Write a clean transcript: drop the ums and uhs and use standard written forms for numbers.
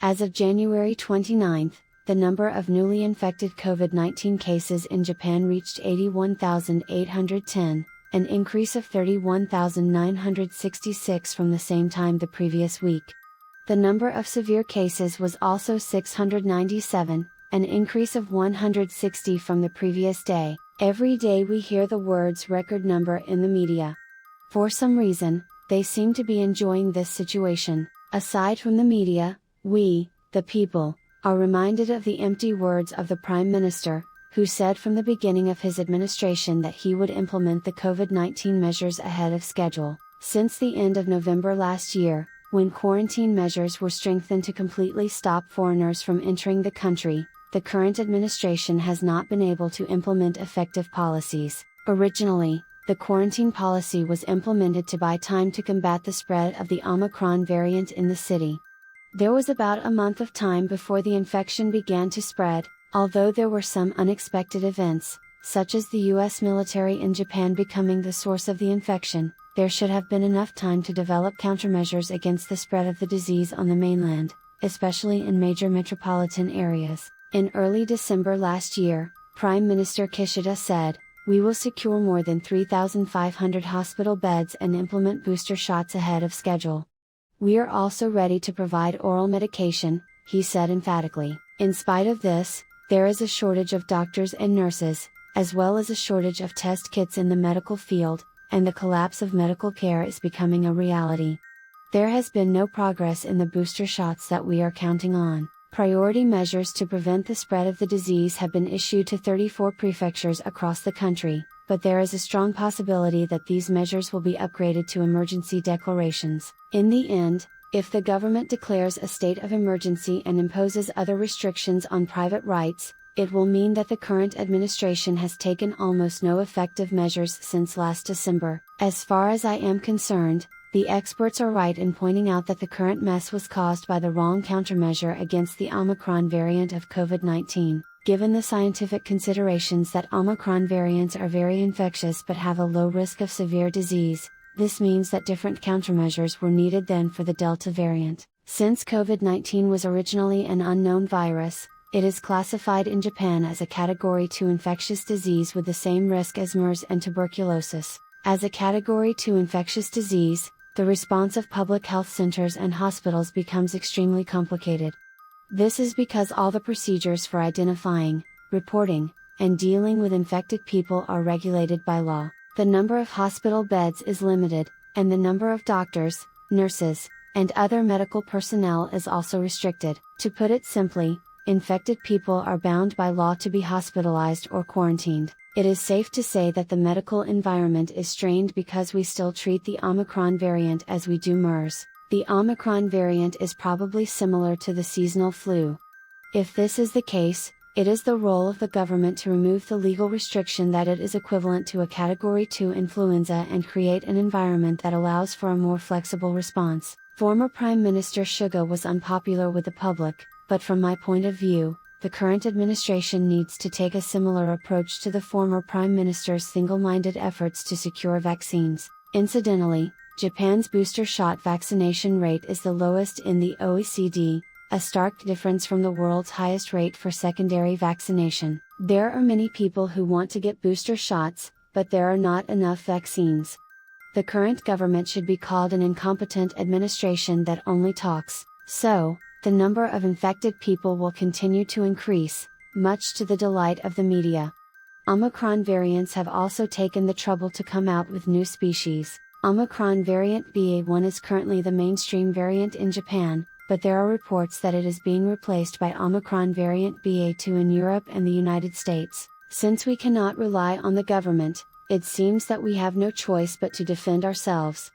As of January 29, the number of newly infected COVID-19 cases in Japan reached 81,810, an increase of 31,966 from the same time the previous week. The number of severe cases was also 697, an increase of 160 from the previous day. Every day we hear the words record number in the media. For some reason, they seem to be enjoying this situation. Aside from the media, we, the people, are reminded of the empty words of the Prime Minister, who said from the beginning of his administration that he would implement the COVID-19 measures ahead of schedule. Since the end of November last year, when quarantine measures were strengthened to completely stop foreigners from entering the country, the current administration has not been able to implement effective policies. Originally, the quarantine policy was implemented to buy time to combat the spread of the Omicron variant in the city. There was about a month of time before the infection began to spread, although there were some unexpected events, such as the US military in Japan becoming the source of the infection. There should have been enough time to develop countermeasures against the spread of the disease on the mainland, especially in major metropolitan areas. In early December last year, Prime Minister Kishida said, "We will secure more than 3,500 hospital beds and implement booster shots ahead of schedule. We are also ready to provide oral medication," he said emphatically. In spite of this, there is a shortage of doctors and nurses, as well as a shortage of test kits in the medical field, and the collapse of medical care is becoming a reality. There has been no progress in the booster shots that we are counting on. Priority measures to prevent the spread of the disease have been issued to 34 prefectures across the country, but there is a strong possibility that these measures will be upgraded to emergency declarations. In the end, if the government declares a state of emergency and imposes other restrictions on private rights, it will mean that the current administration has taken almost no effective measures since last December. As far as I am concerned, the experts are right in pointing out that the current mess was caused by the wrong countermeasure against the Omicron variant of COVID-19. Given the scientific considerations that Omicron variants are very infectious but have a low risk of severe disease, this means that different countermeasures were needed than for the Delta variant. Since COVID-19 was originally an unknown virus, it is classified in Japan as a Category 2 infectious disease with the same risk as MERS and tuberculosis. As a Category 2 infectious disease, the response of public health centers and hospitals becomes extremely complicated. This is because all the procedures for identifying, reporting, and dealing with infected people are regulated by law. The number of hospital beds is limited, and the number of doctors, nurses, and other medical personnel is also restricted. To put it simply, infected people are bound by law to be hospitalized or quarantined. It is safe to say that the medical environment is strained because we still treat the Omicron variant as we do MERS. The Omicron variant is probably similar to the seasonal flu. If this is the case, it is the role of the government to remove the legal restriction that it is equivalent to a Category 2 influenza and create an environment that allows for a more flexible response. Former Prime Minister Suga was unpopular with the public, but from my point of view, the current administration needs to take a similar approach to the former Prime Minister's single-minded efforts to secure vaccines. Incidentally, Japan's booster shot vaccination rate is the lowest in the OECD, a stark difference from the world's highest rate for secondary vaccination. There are many people who want to get booster shots, but there are not enough vaccines. The current government should be called an incompetent administration that only talks. So, the number of infected people will continue to increase, much to the delight of the media. Omicron variants have also taken the trouble to come out with new species. Omicron variant BA.1 is currently the mainstream variant in Japan, but there are reports that it is being replaced by Omicron variant BA.2 in Europe and the United States. Since we cannot rely on the government, it seems that we have no choice but to defend ourselves.